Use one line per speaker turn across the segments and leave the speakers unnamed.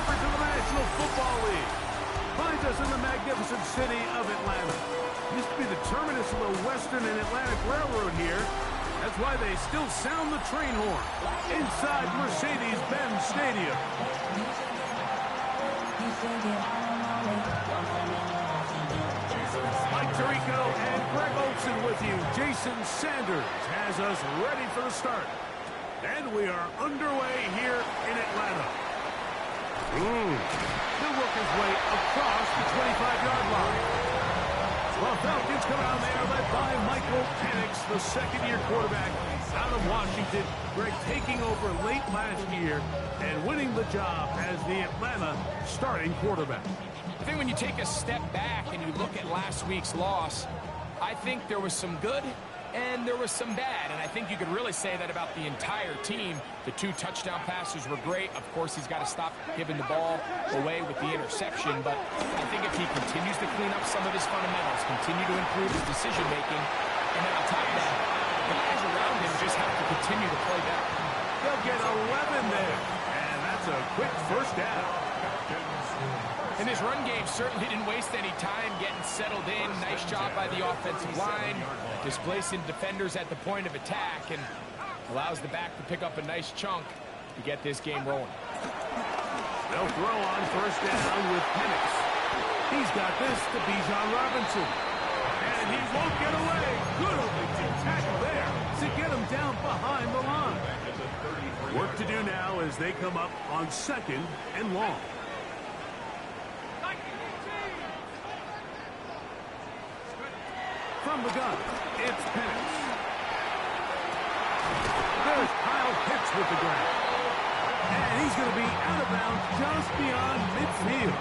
members of the National Football League. Finds us in the magnificent city of Atlanta. Used to be the terminus of the Western and Atlantic Railroad here. That's why they still sound the train horn inside Mercedes-Benz Stadium. Mike Tirico and Greg Olson with you. Jason Sanders has us ready for the start. And we are underway here in Atlanta. He'll work his way across the 25-yard line. Well, Falcons come out there led by Michael Penix, the second-year quarterback out of Washington. Greg taking over late last year and winning the job as the Atlanta starting quarterback.
I think when you take a step back and you look at last week's loss, I think there was some good and there was some bad. And I think you could really say that about the entire team. The 2 touchdown passes were great. Of course, he's got to stop giving the ball away with the interception. But I think if he continues to clean up some of his fundamentals, continue to improve his decision-making, and then on top of that, the guys around him just have to continue to play better.
They'll get 11 there. And that's a quick first down.
And his run game certainly didn't waste any time getting settled in. Nice job by the offensive line, displacing defenders at the point of attack, and allows the back to pick up a nice chunk to get this game rolling.
They'll throw on first down with Penix. He's got this to Bijan Robinson. And he won't get away. Good open tackle there to get him down behind the line. Work to do now as they come up on second and long. From the gun, it's Penix. There's Kyle Pitts with the grab. And he's going to be out of bounds just beyond midfield.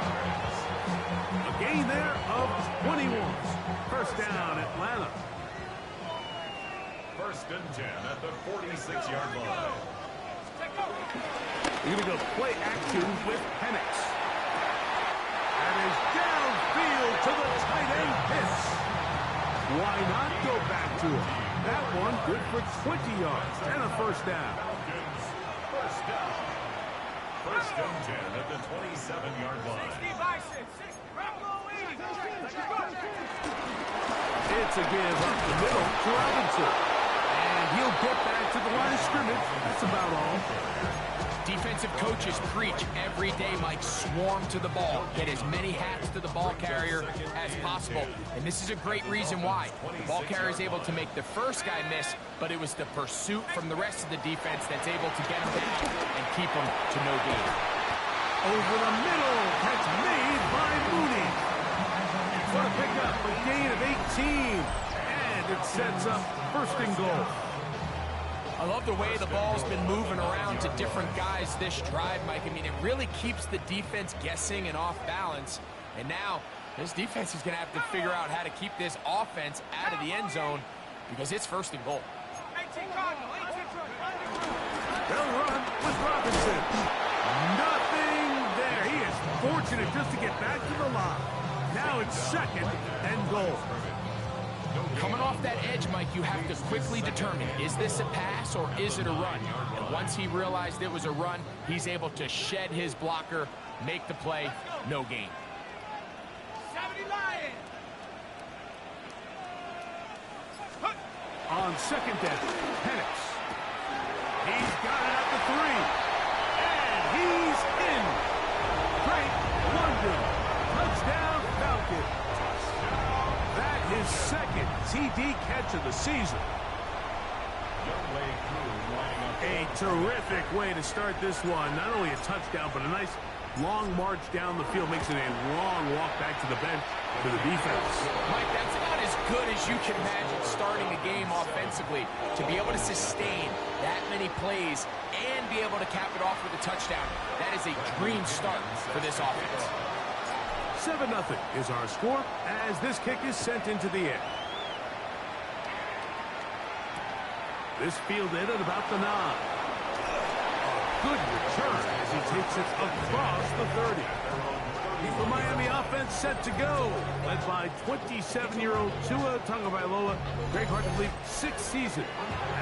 A gain there of 21. First down, Atlanta.
First and 10 at the 46-yard line.
You're going to go play action with Penix. And is downfield to the tight end, Pitts. Why not go back to him? That one good for 20 yards and a first down.
First down. First and 10 at the 27-yard line.
It's a give up the middle to Robinson. And he'll get back to the line of scrimmage. That's about all.
Defensive coaches preach every day, Mike, swarm to the ball. Get as many hats to the ball carrier as possible. And this is a great reason why. The ball carrier is able to make the first guy miss, but it was the pursuit from the rest of the defense that's able to get him back and keep him to no gain.
Over the middle, catch made by Mooney. For a pickup, a gain of 18. And it sets up first and goal.
I love the way the ball's been moving around to different guys this drive, Mike. I mean, it really keeps the defense guessing and off balance. And now, this defense is going to have to figure out how to keep this offense out of the end zone because it's first and goal.
They'll run with Robinson. Nothing there. He is fortunate just to get back to the line. Now it's second and goal.
Coming off that edge, Mike, you have to quickly determine, is this a pass or is it a run? And once he realized it was a run, he's able to shed his blocker, make the play, no gain.
On second down, Penix. He's got it at the 3. And he's in. Drake London. Touchdown, Falcons. That is second TD catch of the season. A terrific way to start this one. Not only a touchdown, but a nice long march down the field. Makes it a long walk back to the bench for the defense.
Mike, that's about as good as you can imagine starting a game offensively. To be able to sustain that many plays and be able to cap it off with a touchdown, that is a dream start for this offense.
7-0 is our score as this kick is sent into the air. This fielded at about the 9. A good return as he takes it across the 30. The Miami offense set to go, led by 27-year-old Tua Tagovailoa. Greg Hartley, 6th season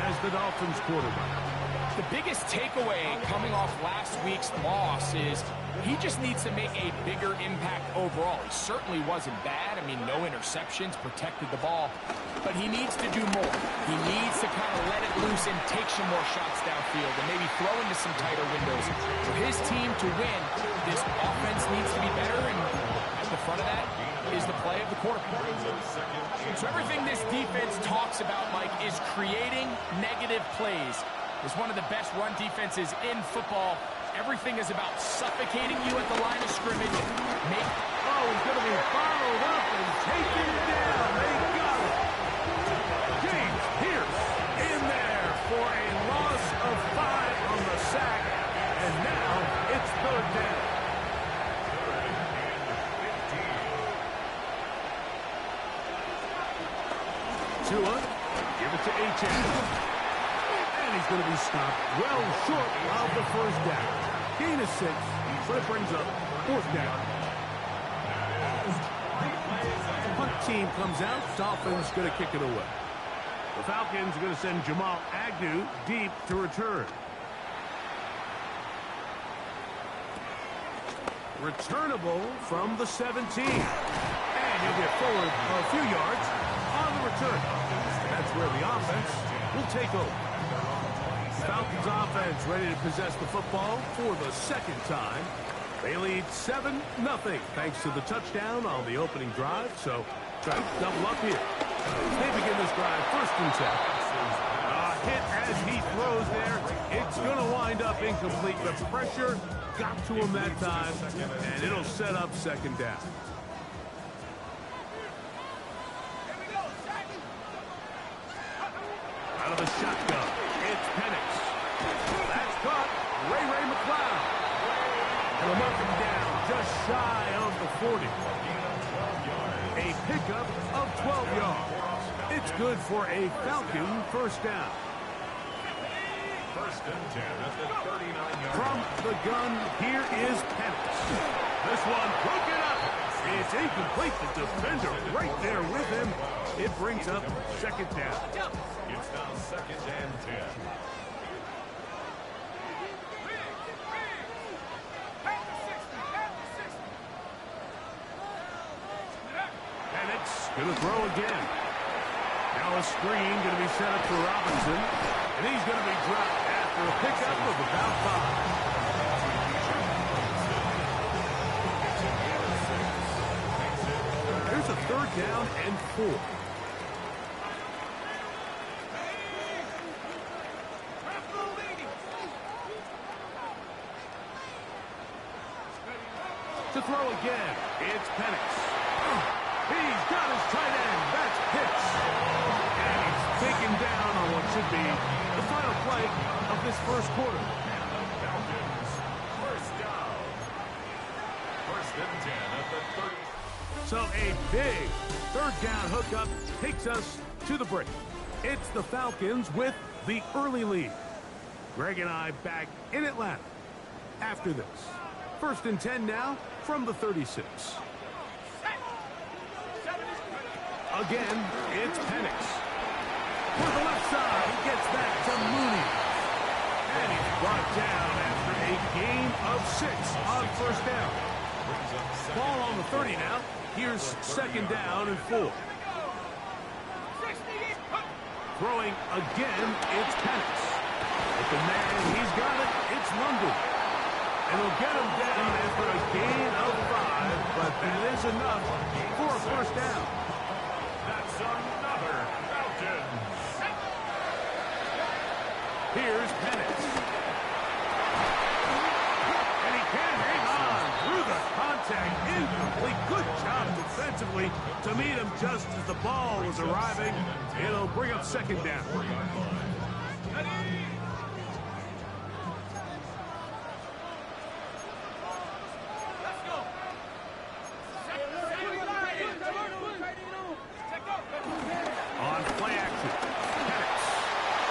as the Dolphins quarterback.
The biggest takeaway coming off last week's loss is He just needs to make a bigger impact overall. He certainly wasn't bad. I mean, no interceptions, protected the ball. But he needs to do more. He needs to kind of let it loose and take some more shots downfield and maybe throw into some tighter windows. For his team to win, this offense needs to be better, and at the front of that is the play of the quarterback. So everything this defense talks about, Mike, is creating negative plays. It's one of the best run defenses in football. Everything is about suffocating you at the line of scrimmage.
He's going to be followed up and taken down. They got it. James Pierce in there for a loss of 5 on the sack. And now it's 3rd down. Tua, give it to Achane. And he's going to be stopped well short of the 1st down. Gain of 6, but it brings up 4th down. Punt team comes out. Dolphins going to kick it away. The Falcons are going to send Jamal Agnew deep to return. Returnable from the 17. And he'll get forward a few yards on the return. That's where the offense will take over. Falcons offense ready to possess the football for the 2nd time. They lead 7-0 thanks to the touchdown on the opening drive. So try to double up here. They begin this drive 1st and 10. A hit as he throws there. It's going to wind up incomplete. The pressure got to him that time, and it'll set up 2nd down. Out of the shotgun, it's Penix. That's caught. Ray McCloud. And they'll mark him down just shy of the 40. A pickup of 12 yards. It's good for a Falcon 1st down.
1st and 10 at the 39-yard.
From the gun, here is Penix. This one broken up. It's incomplete. The defender right there with him. It brings up 2nd down.
It's now 2nd and 10.
Penix going to throw again. Now a screen going to be set up for Robinson. And he's going to be dropped after a pickup of about 5. There's a 3rd down and 4. To throw again, it's Penix. He's got his tight end. That's Pitts. And he's taken down on what should be the final play of this 1st quarter.
Falcons, 1st down. 1st and 10 at the 30.
So a big 3rd down hookup takes us to the break. It's the Falcons with the early lead. Greg and I back in Atlanta after this. 1st and 10 now from the 36. Again, it's Penix. For the left side, he gets that to Mooney. And he's brought down after a gain of 6 on 1st down. Ball on the 30 now. Here's 2nd down and 4. Throwing again, it's Penix. With the man, he's got it. It's London. And he'll get him down after a gain of 5, but that is enough for a 1st down.
That's another Falcon.
Here's Penix. And he can hang on through the contact. Incomplete. Good job defensively to meet him just as the ball was arriving. It'll bring up 2nd down. On play action, Penix.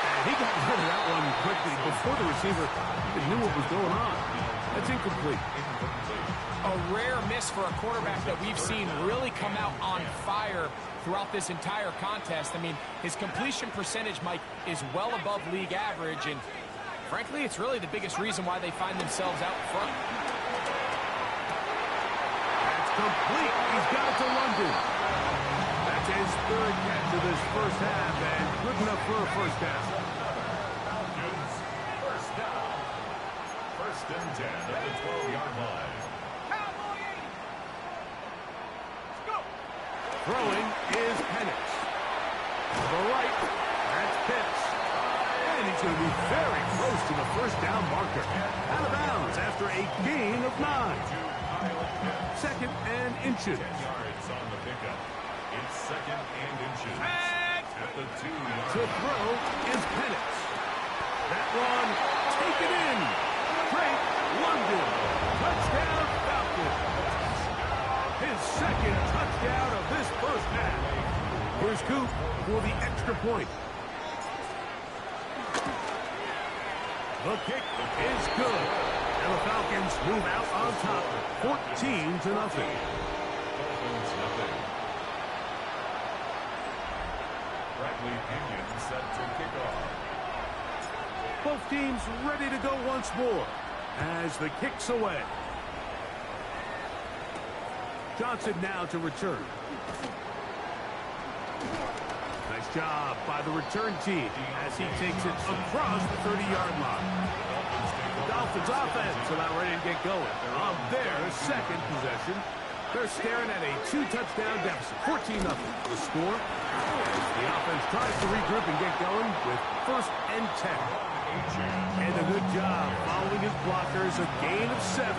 And he got rid of that one quickly before the receiver even knew what was going on. That's incomplete.
A rare miss for a quarterback that we've seen really come out on fire throughout this entire contest. I mean, his completion percentage, Mike, is well above league average, and frankly, it's really the biggest reason why they find themselves out front.
complete. He's got it to London. That's his third catch of this first half, and good enough for a first down.
First down. First and 10 at the 12-yard line.
Throwing is Penix. To the right, that's Pitts. And he's going to be very close to the first down marker. Out of bounds after a gain of 9. Second and inches.
10 yards on the pickup. It's second and inches. At the 2-yard
To throw is Penix. That one taken in. Drake London. Touchdown Falcons. His second touchdown of this first half. Here's Coop for the extra point. The kick is good. And the Falcons move out on top, 14-0.
Dolphins nothing. Bradley Pinion set to kick off.
Both teams ready to go once more as the kick's away. Johnson now to return. Nice job by the return team as he takes it across the 30-yard line. The Dolphins offense about ready to get going. On their second possession, they're staring at a 2-touchdown deficit, 14-0. The score as the offense tries to regroup and get going with first and 10. And a good job following his blockers, a gain of 7.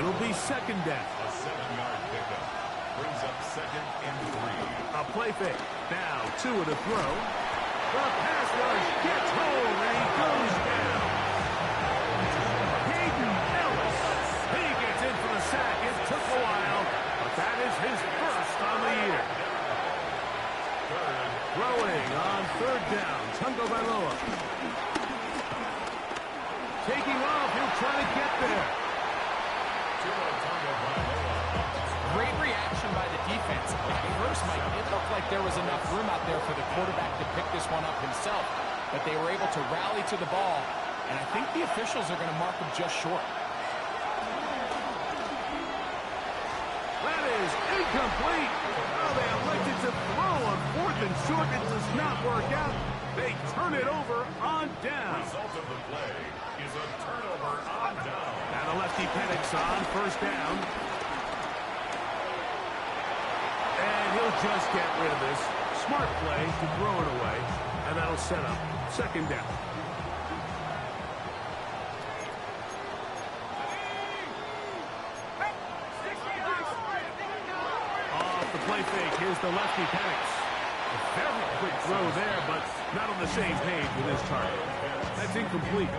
It'll be second down.
A 7-yard pickup brings up second and 3.
A play fake. Now Tua to throw. The pass rush gets home and he goes down. Hayden Ellis. He gets in for the sack. It took a while, but that is his first on the year. Throwing on third down. Tungo Bailoa. Taking off. He'll try to get there.
Great reaction by the defense. At first, Mike, it looked like there was enough room out there for the quarterback to pick this one up himself, but they were able to rally to the ball, and I think the officials are going to mark him just short.
That is incomplete. Oh, they elected to throw on fourth and short. It does not work out. They turn it over on down.
Result of the play is a turnover on down.
Now the lefty Penix on first down. And he'll just get rid of this. Smart play to throw it away. And that'll set up second down. Off the play fake. Here's the lefty Penix. A very quick throw there, but not on the same page with his target. That's incomplete.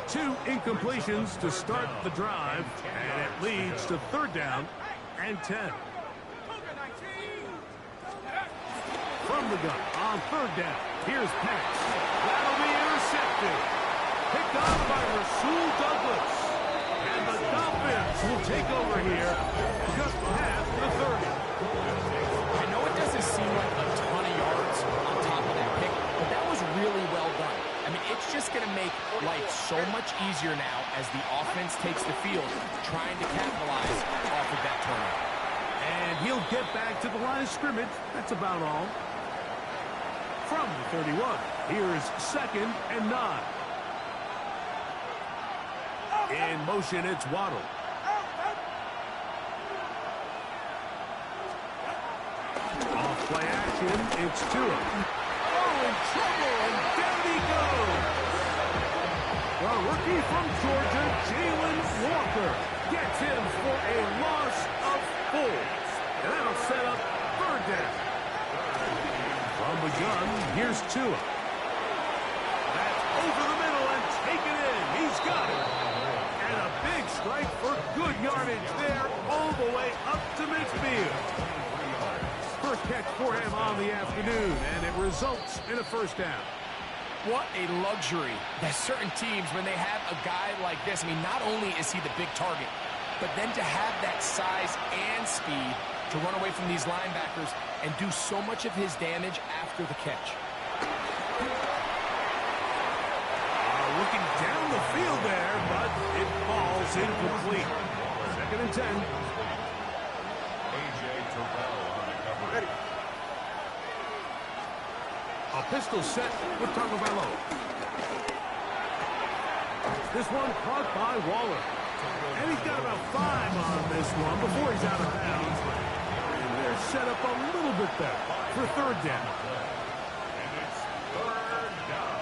2 incompletions to start the drive, and it leads to third down and 10. From the gun on third down, here's Penix. That'll be intercepted. Picked off by Rasul Douglas. And the Dolphins will take over here just past the 30.
I know it doesn't seem like a ton of yards on top of that pick, but that was really well done. I mean, it's just going to make life so much easier now as the offense takes the field, trying to capitalize off of that turnover.
And he'll get back to the line of scrimmage. That's about all. From the 31, here's second and 9. In motion, it's Waddle. Off play action, it's Tua. Oh, in trouble, and down he goes. The rookie from Georgia, Jalen Walker, gets him for a loss of 4. And that'll set up third down. From the gun, here's Tua. That's over the middle and taken in. He's got it. And a big strike for good yardage there all the way up to midfield. First catch for him on the afternoon, and it results in a first down.
What a luxury that certain teams, when they have a guy like this, I mean, not only is he the big target, but then to have that size and speed to run away from these linebackers and do so much of his damage after the catch.
Looking down the field there, but it falls incomplete. Second and 10. A pistol set with Tagovailoa. This one caught by Waller. And he's got about 5 on this one before he's out of bounds. And they're set up a little bit better for third down.
And it's third down.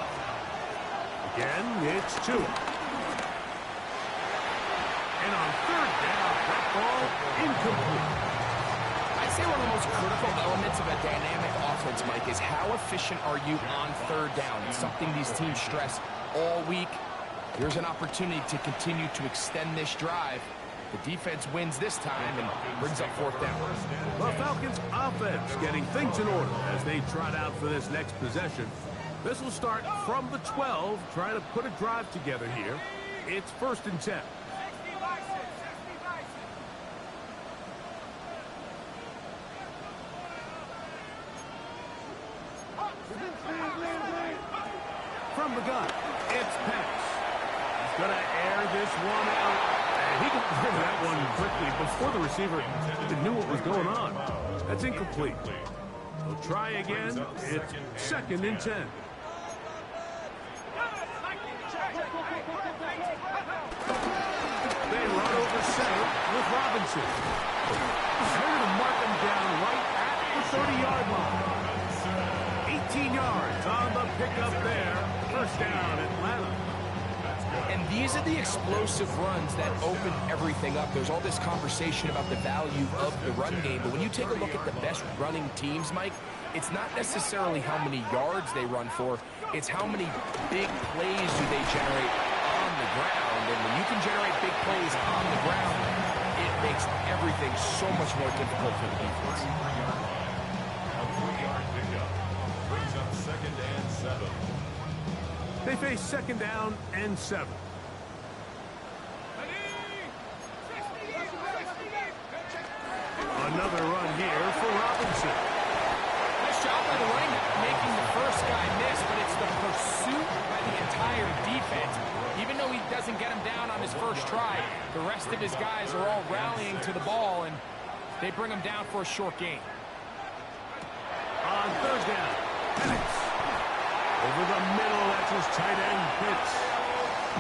Again, it's Tua. And on third down, that ball incomplete.
I'd say one of the most critical elements of a dynamic offense, Mike, is how efficient are you on third down? It's something these teams stress all week. Here's an opportunity to continue to extend this drive. The defense wins this time and brings up fourth down.
The Falcons' offense getting things in order as they trot out for this next possession. This will start from the 12, trying to put a drive together here. It's 1st and 10. From the gun, it's Penix. He's going to air this one out. And he can clear that one quickly before the receiver even knew what was going on. That's incomplete. He'll try again. It's 2nd and 10. They run over center with Robinson. They're going to mark him down right at the 30-yard line. 18 yards on the pickup there. 1st down, Atlanta.
And these are the explosive runs that open everything up. There's all this conversation about the value of the run game, but when you take a look at the best running teams, Mike, it's not necessarily how many yards they run for, it's how many big plays do they generate on the ground. And when you can generate big plays on the ground, it makes everything so much more difficult for the defense.
A 3-yard pickup brings up 2nd and 7.
They face 2nd down and 7. Another run here for Robinson.
Nice job by the running back, making the first guy miss, but it's the pursuit by the entire defense. Even though he doesn't get him down on his first try, the rest of his guys are all rallying to the ball, and they bring him down for a short gain.
On 3rd down, Penix. Over the middle, that's his tight end, Pitts.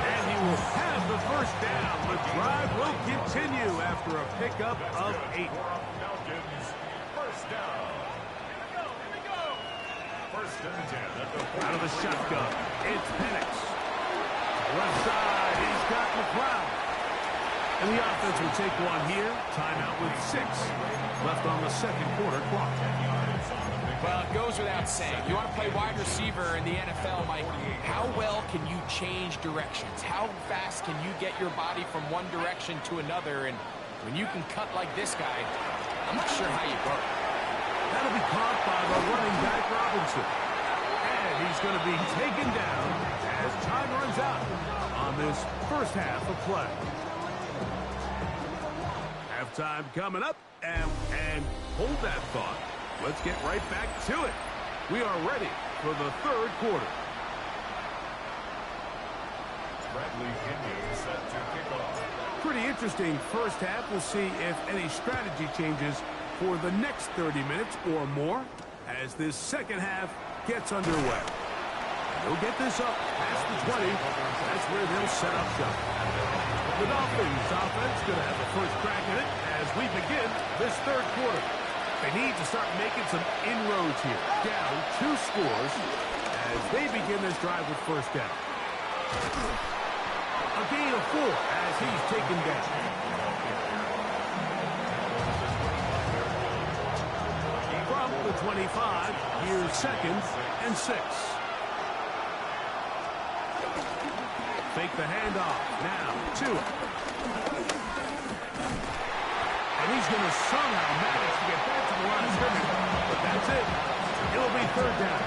And he will have the 1st down. The drive will continue after a pickup of 8.
Falcons, 1st down. 1st and 10 at the
Out of the shotgun, it's Penix. Left side, he's got McLeod. And the offense will take one here. Timeout with 6 left on the 2nd quarter clock.
Well, it goes without saying. You want to play wide receiver in the NFL, Mike, how well can you change directions? How fast can you get your body from one direction to another? And when you can cut like this guy, I'm not sure how you go.
That'll be caught by the running back, Robinson. And he's going to be taken down as time runs out on this 1st half of play. Halftime coming up, and hold that thought. Let's get right back to it. We are ready for the 3rd quarter.
Bradley Pinion set to kick off.
Pretty interesting 1st half. We'll see if any strategy changes for the next 30 minutes or more as this 2nd half gets underway. They'll get this up past the 20. That's where they'll set up shop. The Dolphins offense going to have the first crack at it as we begin this 3rd quarter. They need to start making some inroads here. Down 2 scores as they begin this drive with 1st down. A gain of 4 as he's taken down. From the 25, here's 2nd and 6. Fake the handoff. Now, Tua. And he's going to somehow manage to get back to the line of scrimmage. But that's it. It'll be 3rd down.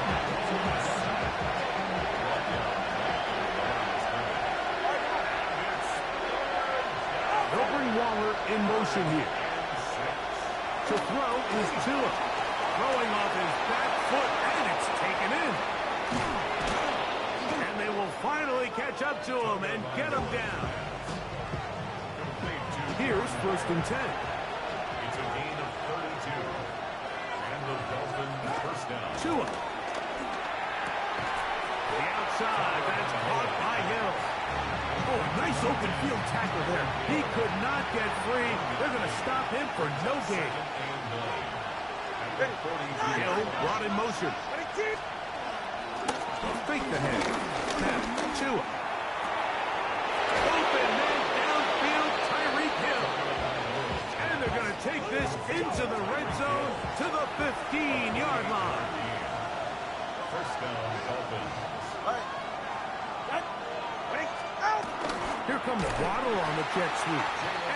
They'll bring Waller in motion here. To throw is Tua. Throwing off his back foot, and it's taken in. And they will finally catch up to him and get him down. Here's 1st and 10.
It's a gain of 32. And the Dolphins 1st down.
Tua. side. That's caught by Hill. Oh, nice open field tackle there. He could not get free. They're going to stop him for no gain. Hill brought in motion. Fake the head. Snap. Tua. Open man downfield, Tyreek Hill. And they're going to take this into the red zone to the 15-yard line.
First down, Dolphins.
Here comes Waddle on the jet sweep.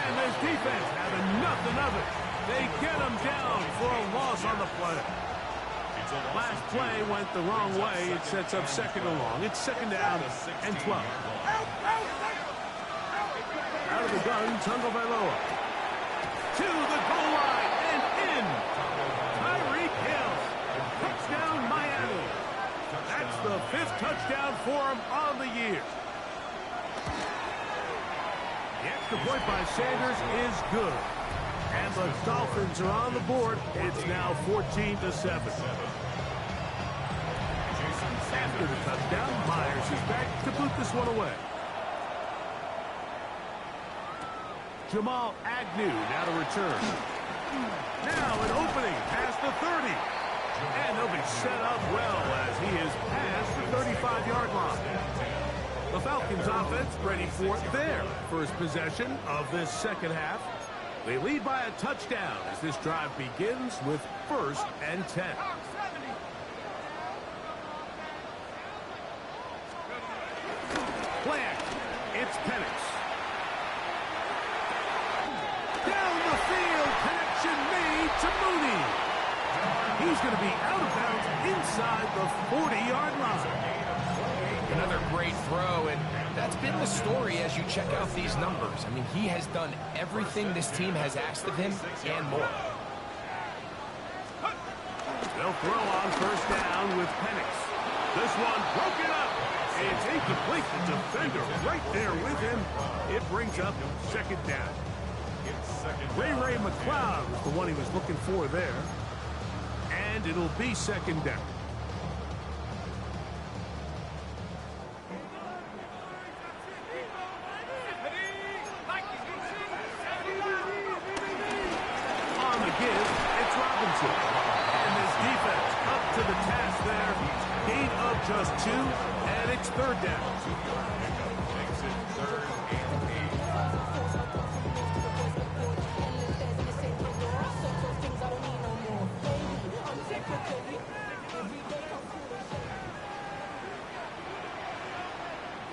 And this defense having nothing of it. They get him down for a loss on the play. Last play went the wrong way. It sets up second and long. It's second down and 12. Out of the gun, Tagovailoa. To the goal line and in. Tyreek Hill. Touchdown, Miami. That's the 5th touchdown for him on the year. The extra point by Sanders is good. And the Dolphins are on the board. It's now 14-7. After the touchdown, Myers is back to boot this one away. Jamal Agnew now to return. Now an opening past the 30. And he'll be set up well as he is past the 35-yard line. The Falcons offense ready for their first possession of this second half. They lead by a touchdown as this drive begins with 1st and 10. Plant. It's Penix. Down the field. Connection made to Mooney. He's going to be out of bounds inside the 40-yard line.
Another great throw, and that's been the story as you check out these numbers. I mean, he has done everything this team has asked of him and more.
They'll throw on first down with Penix. This one broken up. It's incomplete. The defender right there with him. It brings up second down. Ray McCloud was the one he was looking for there. And it'll be second down. On the give, it's Robinson. And this defense up to the task there. Gain of just 2, and it's third down.
Makes it 3rd and 8.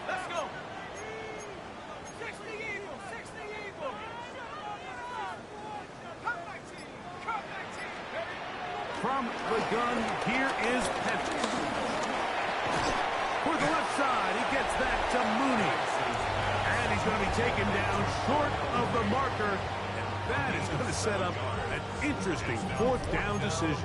Let's go. 60 Eagles, 60 Eagles. Come back team, baby.
From the gun, here is Penix. For the left side, he gets that to Mooney. And he's going to be taken down short of the marker. And that is going to set up an interesting 4th down decision.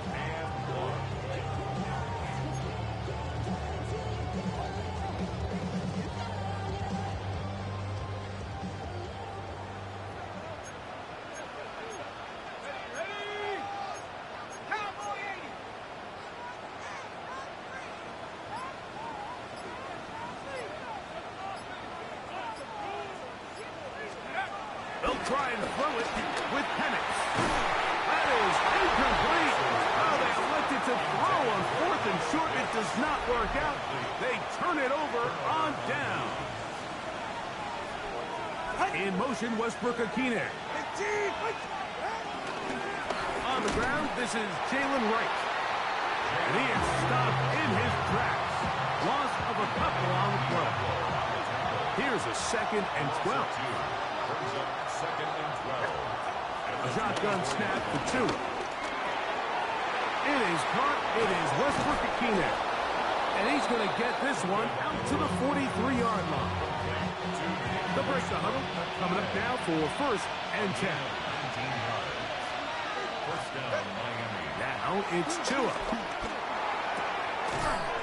They'll try and throw it with Penix. That is incomplete. Oh, they elected to throw on 4th and short. It does not work out. They turn it over on down. In motion, Westbrook-Ikhine. On the ground, this is Jalen Wright. And he is stopped in his tracks. Loss of a couple on the play. Here's a 2nd and 12.
Brings up 2nd and 12.
A shotgun snap for 2. It is caught. It is Westbrook-Ikhine. And he's going to get this one out to the 43-yard line. They'll break the huddle. Coming up now for 1st and 10.
First down, Miami.
Now it's Tua.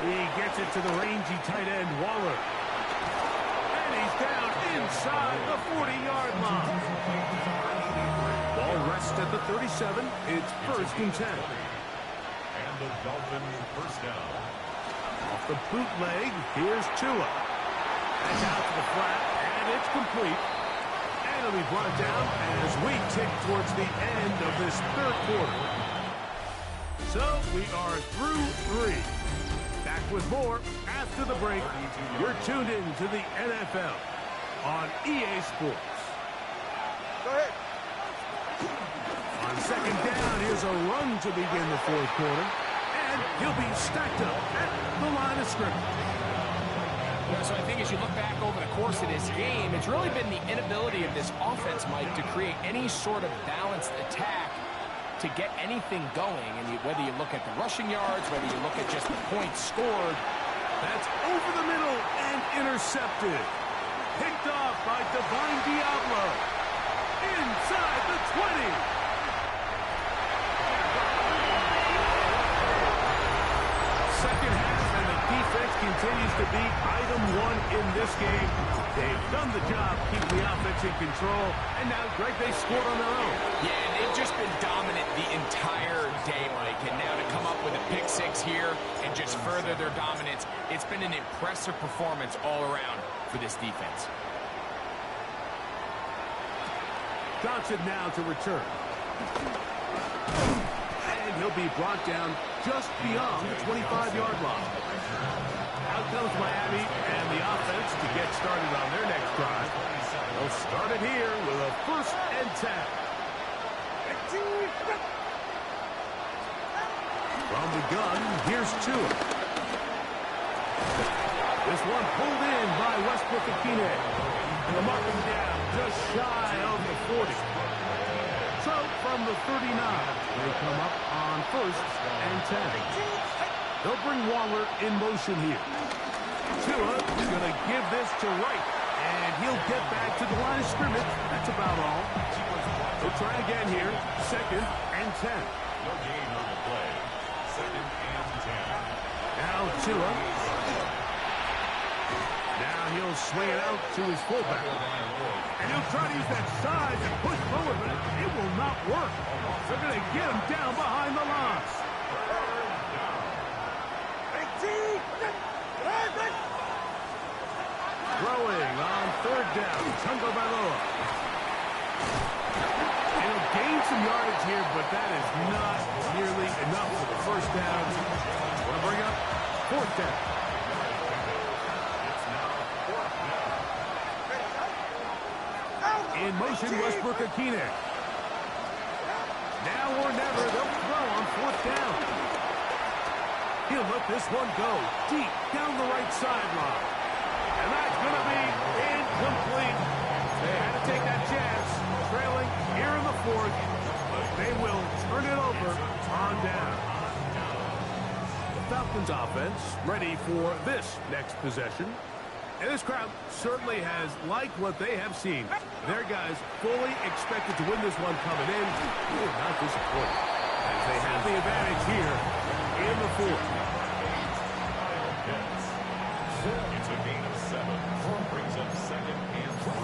He gets it to the rangy tight end, Waller. And he's down inside the 40-yard line. Ball rests at the 37. It's 1st and 10.
And the Dolphin first down.
the bootleg. Here's Tua. That's out to the flat, and it's complete. And it'll be brought down as we tick towards the end of this third quarter. So we are through 3. Back with more after the break. You're tuned in to the NFL on EA Sports.
Go ahead.
On second down, here's a run to begin the fourth quarter. And he'll be stacked up at the line of scrimmage.
Yeah, so I think as you look back over the course of this game, it's really been the inability of this offense, Mike, to create any sort of balanced attack to get anything going. And whether you look at the rushing yards, whether you look at just the points scored.
That's over the middle and intercepted. Picked off by Divine Diablo. Inside the 20. Second half, and the defense continues to be item 1 in this game. They've done the job, keeping the offense in control, and now, Greg, they scored on their own.
Yeah, and they've just been dominant the entire day, Mike. And now to come up with a pick 6 here and just further their dominance, it's been an impressive performance all around for this defense.
Johnson now to return. And he'll be brought down just beyond the 25-yard line. Out comes Miami and the offense to get started on their next drive. They'll start it here with a 1st and 10. From the gun, here's Tua. This one pulled in by Westbrook-Ikhine. And the mark is down just shy of the 40. So from the 39, they come up on 1st and 10. They'll bring Waller in motion here. Tua is going to give this to Wright, and he'll get back to the line of scrimmage. That's about all. They'll try again here. 2nd and 10.
No gain on the play. 2nd and 10.
Now Tua. Now he'll swing it out to his fullback. And he'll try to use that size and push forward, but it will not work. They're going to get him down behind the lines. Throwing on 3rd down, Tungo Bailoa. He'll gain some yardage here, but that is not nearly enough for the 1st down. Want to bring up 4th down. In motion, Westbrook-Ikhine. Now or never, they'll throw on 4th down. He'll let this one go deep down the right sideline. And that's going to be incomplete. They had to take that chance, trailing here in the 4th, but they will turn it over on down. The Falcons offense ready for this next possession. And this crowd certainly has liked what they have seen. Their guys fully expected to win this one coming in. They're not disappointed, as they have the advantage here in the 4th.
It's a gain of 7. Brings up 2nd and 3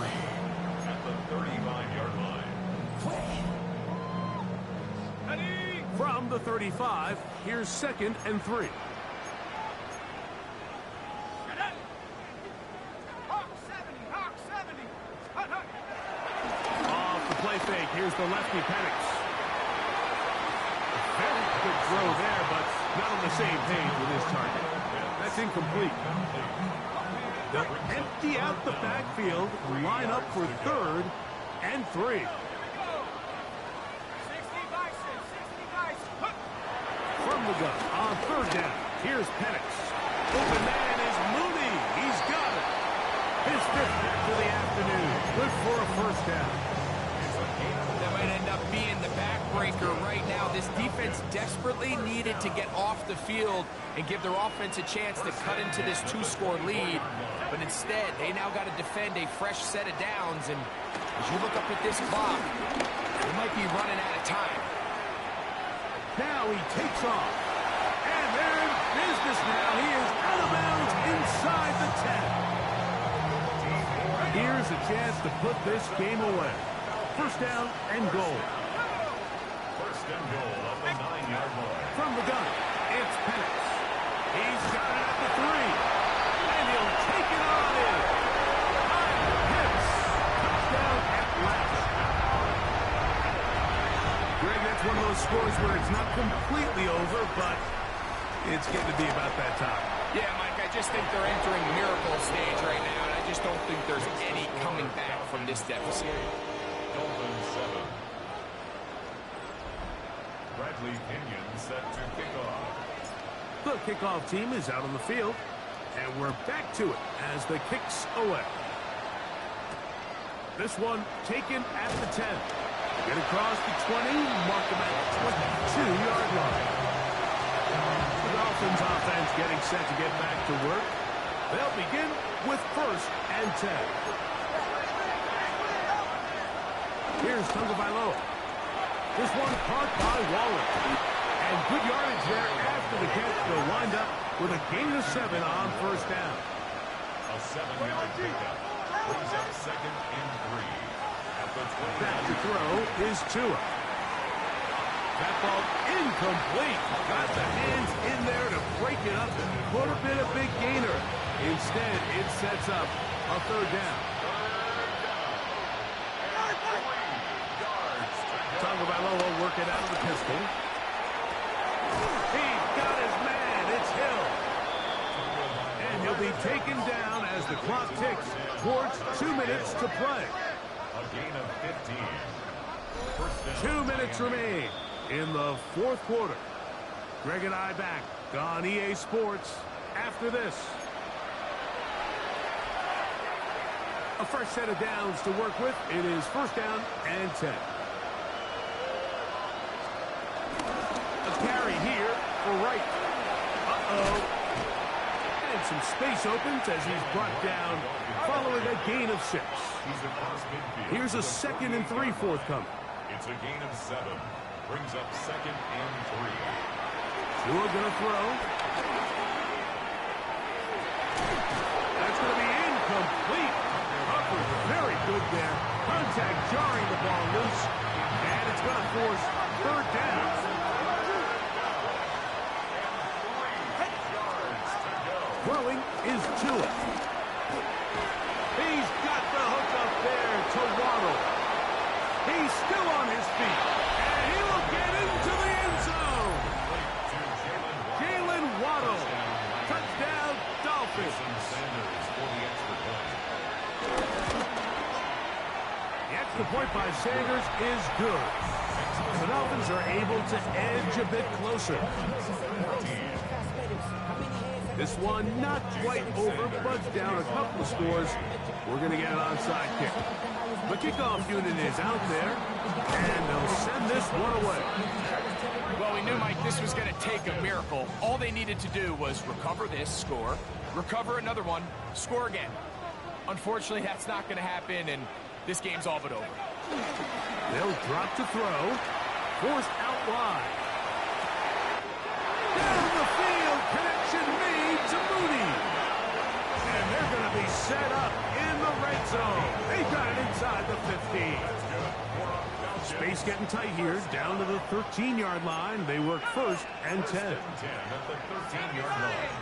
at the 35-yard line.
From the 35, here's 2nd and 3. Fake. Here's the lefty, Penix. Very good throw there, but not on the same page with his target. That's incomplete. They'll empty out the backfield, line up for 3rd and 3. From the gun on 3rd down, here's Penix. Open man is Mooney. He's got it. His 5th hit for the afternoon. Good for a 1st down.
That might end up being the backbreaker right now. This defense desperately needed to get off the field and give their offense a chance to cut into this 2-score lead. But instead, they now got to defend a fresh set of downs. And as you look up at this clock, they might be running out of time.
Now he takes off. And they're in business now. He is out of bounds inside the 10. Here's a chance to put this game away. 1st down and goal.
1st and goal at the 9-yard line.
From the gun, it's Penix. He's got it at the 3. And he'll take it on in. Hits. Touchdown at last. Greg, that's one of those scores where it's not completely over, but it's getting to be about that time.
Yeah, Mike, I just think they're entering miracle stage right now, and I just don't think there's any coming back from this deficit.
Dolphins 7. Bradley Pinion set to kick off.
The kickoff team is out on the field, and we're back to it as the kicks away. This one taken at the 10. Get across the 20, mark them at the 22-yard line. The Dolphins offense getting set to get back to work. They'll begin with 1st and 10. Here's Tagovailoa. This one caught by Waller. And good yardage there after the catch. They'll wind up with a gain of 7 on 1st down.
A 7-yard pickup brings up 2nd and 3. At the 20.
Back to throw is Tua. That ball incomplete. Got the hands in there to break it up. Could have been a big gainer. Instead, it sets up a 3rd down. Tagovailoa working out of the pistol. He got his man. It's Hill. And he'll be taken down as the clock ticks towards 2 minutes to play.
A gain of 15.
2 minutes remain in the 4th quarter. Greg and I back on EA Sports after this. A fresh set of downs to work with. It is 1st down and 10. A carry here for Wright. Uh-oh. And some space opens as he's brought down following a gain of 6.
He's across midfield.
Here's a 2nd and 3 forthcoming.
It's a gain of 7. Brings up 2nd and 3.
Tua gonna throw. That's gonna be incomplete. Upper very good there. Contact jarring the ball loose. And it's gonna force 3rd down. Throwing is Tua. He's got the hook up there to Waddle. He's still on his feet. And he will get into the end zone. Jalen Waddle. Touchdown, Dolphins.
Sanders for the extra point.
The extra point by Sanders is good. The Dolphins are able to edge a bit closer. This one not quite over, but down a couple of scores. We're going to get an onside kick. The kickoff unit is out there, and they'll send this one away.
Well, we knew, Mike, this was going to take a miracle. All they needed to do was recover this, score, recover another one, score again. Unfortunately, that's not going to happen, and this game's all but over.
They'll drop to throw. Forced out wide. Down the field, connection made to Mooney. And they're going to be set up in the red zone. They got it inside the 15. Space getting tight here, down to the 13-yard line. They work 1st and 10.
10 at the 13-yard line.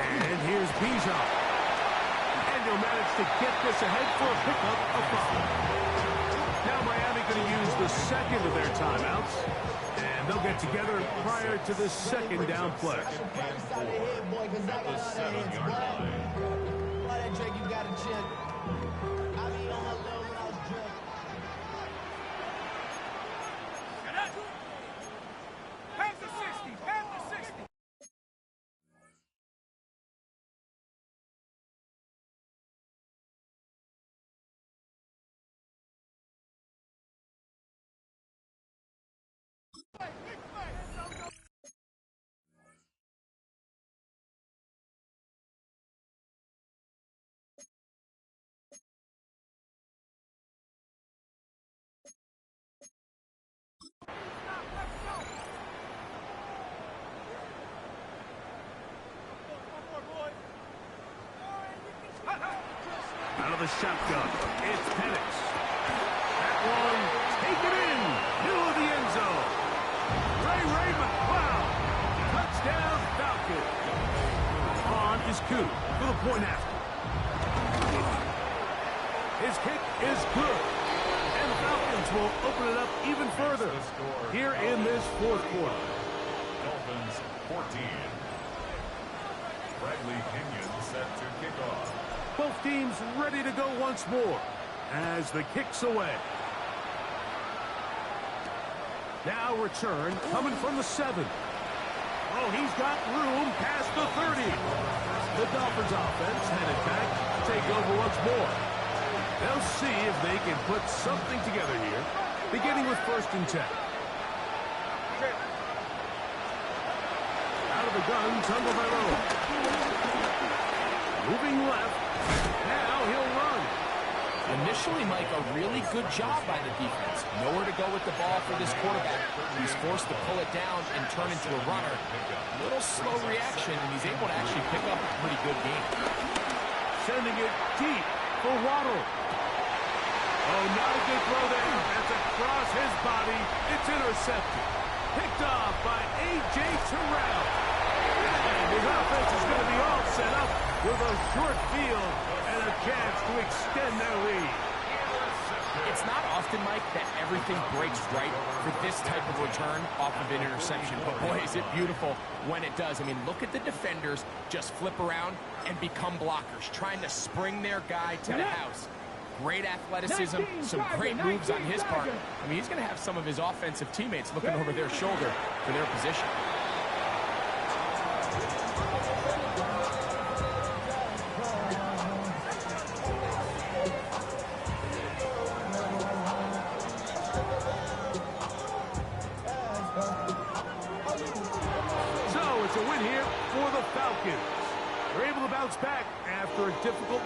And here's Bijan. And he'll manage to get this ahead for a pickup of 5. Now Miami going to use the 2nd of their timeouts. And they'll get together prior to the 2nd down play.
At the 7-yard line.
Pass the 60. Pass the 60.
Out of the shotgun, it's Penix. That one take it in. Middle of the end zone. Ray McCloud. Touchdown, Falcons. On is Koo for the point after. His kick is good. And the Falcons will open it up even further here in this fourth quarter.
Dolphins 14. Bradley Kenyon set to kick off.
Both teams ready to go once more as the kick's away. Now return coming from the 7. Oh, he's got room past the 30. The Dolphins offense headed back to take over once more. They'll see if they can put something together here, beginning with 1st and 10. Out of the gun, Tagovailoa. Moving left. Now he'll run.
Initially, Mike, a really good job by the defense. Nowhere to go with the ball for this quarterback. He's forced to pull it down and turn into a runner. Little slow reaction, and he's able to actually pick up a pretty good game.
Sending it deep for Waddle. Oh, not a good throw there. That's across his body. It's intercepted. Picked off by A.J. Terrell. And his offense is going to be all set up with a short field and a chance to extend their lead.
It's not often, Mike, that everything breaks right for this type of return off of an interception. But, boy, is it beautiful when it does. I mean, look at the defenders just flip around and become blockers, trying to spring their guy to the house. Great athleticism, some great moves on his part. I mean, he's going to have some of his offensive teammates looking over their shoulder for their position.
So it's a win here for the Falcons. They're able to bounce back after a difficult